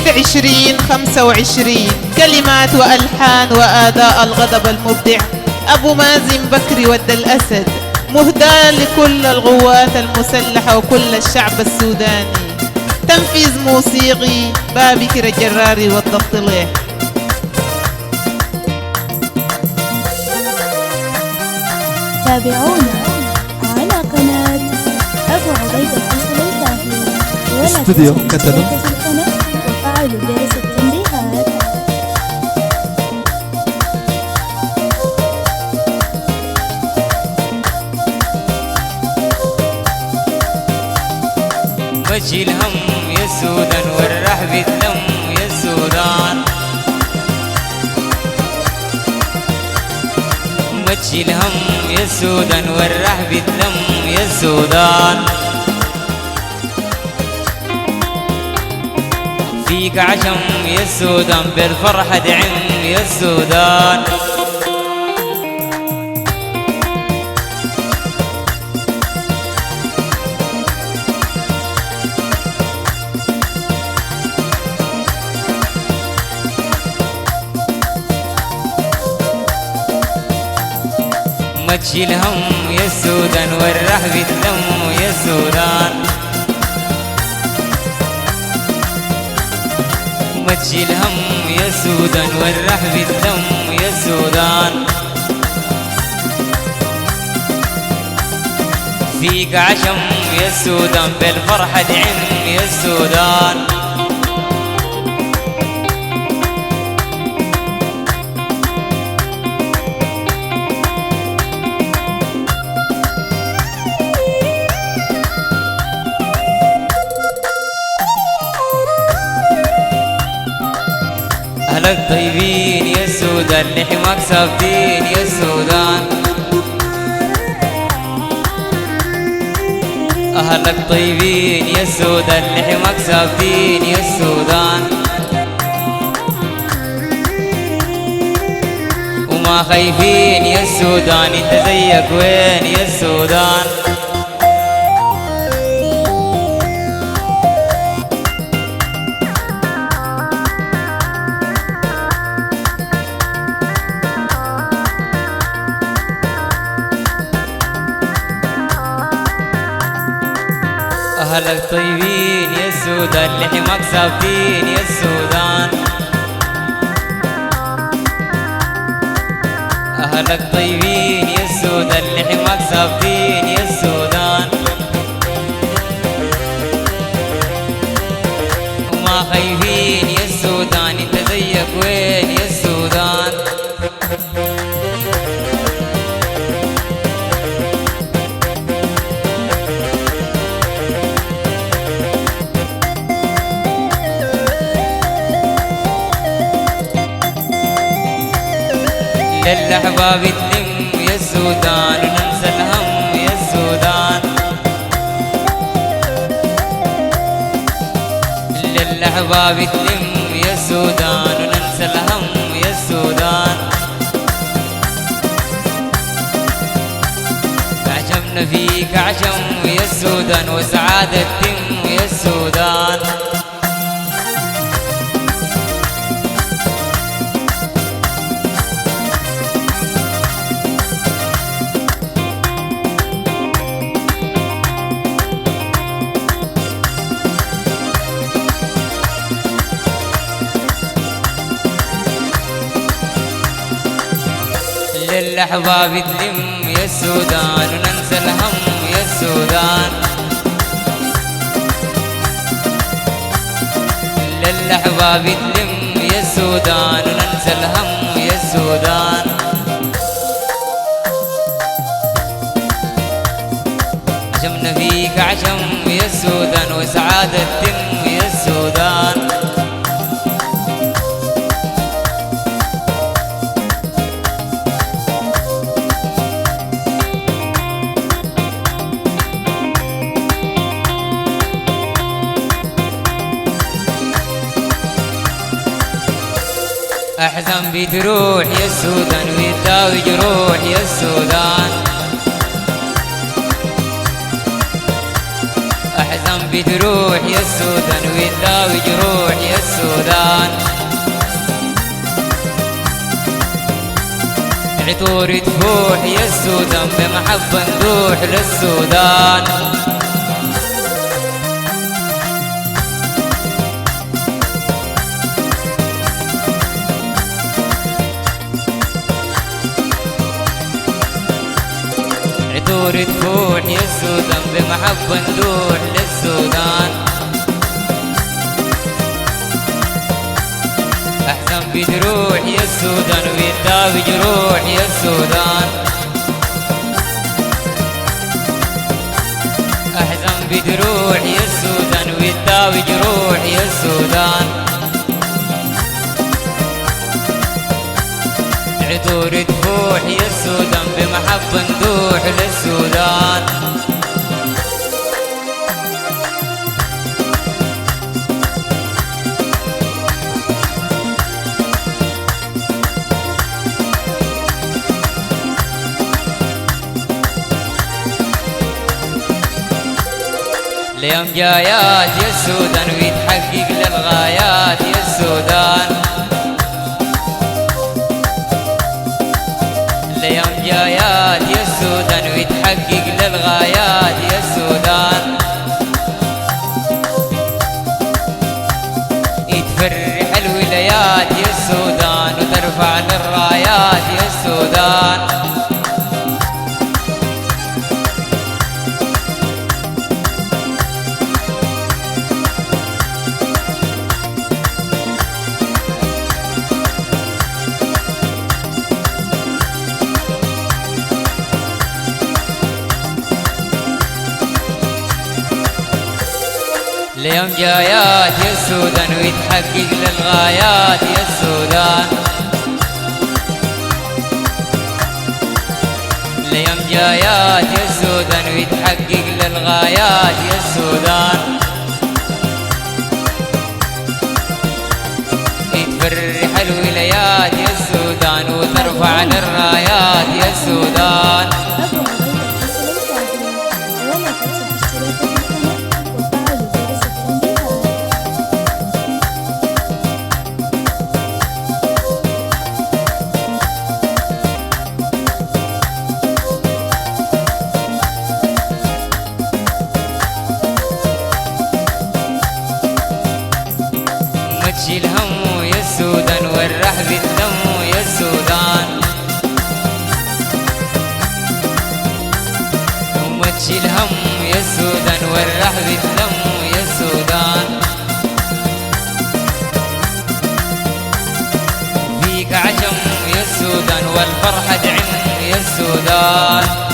مواليد 2025. كلمات وألحان وآداء الغضب المبدع أبو مازن بكري ود الأسد. مهداة لكل القوات المسلحة وكل الشعب السوداني. تنفيذ موسيقي بابكر الجراري والضبط له. تابعونا على قناة أبو عبيدة الفيصل الكافي ولا استوديو تنسوا كتلو الاشتراك في القناة وفعلوا جرس التنبيهات. مشي الهم يا السودان والرحب الدم يا السودان. مشي الهم يا السودان والرحب الدم يا السودان. فيك عشم يا السودان بالفرحة دعم يا السودان. مشي الهم يا السودان والرحب الدم يا السودان. مشي الهم يا السودان والرحب الدم يا السودان. فيك عشم يا السودان بالفرحة دعم يا السودان. أهلك طيبين يا السودان لحماك سابدين يا السودان. أهلك طيبين يا السودان لحماك سابدين يا السودان. وما خايفين يا السودان انت زيك وين يا السودان. أهلك طيبين يا السودان لحماك سابدين يا السودان. أهلك طيبين يا السودان لحماك سابدين يا السودان. وما خايفين يا السودان انت زيك وين يا السودان. للأحباب تلم يا السودان وننسى الهم يا السودان. للأحباب تلم يا السودان وننسى الهم يا السودان. عشمنا فيك عشم يا السودان وسعادة تم يا السودان. للأحباب تلم يا السودان وننسى الهم يا السودان. للأحباب تلم يا السودان وننسى الهم يا السودان. عشمنا فيك عشم يا السودان وسعادة تم يا السودان. أحزن بتروح يا السودان ويداوي جروح يا السودان. أحزن بتروح يا السودان وتداوي جروح يا السودان. عطور تفوح يا السودان بمحبة نروح للسودان. عطور تفوح يا السودان بمحبة نروح للسودان. أحزن بتروح يا السودان ويداوي جروح يا السودان. أحزن بتروح يا السودان ويداوي جروح يا السودان. عطور تفوح يا السودان بمحبة ندوح للسودان. اليوم جايات يا السودان ويتحقق للغايات يا السودان. اليوم جايات يا السودان ويتحقق للغايات يا السودان. يتفرح الولايات يا السودان وترفع للرايات يا السودان. اليوم جايات يا السودان ويتحقق للغايات يا السودان. اليوم جايات يا السودان ويتحقق للغايات يا السودان. يتفرح الولايات يا السودان وترفع للرايات يا السودان. أبو عبيدة فيصل الكاظمي، ولا تنسوا الاشتراك في القناة وفعلوا جرس التنبيهات. ما تشيل هم يا السودان والرحب الدم يا السودان. ما تشيل هم يا السودان والرحب الدم يا السودان. فيك عشم يا السودان والفرحة تعم يا السودان.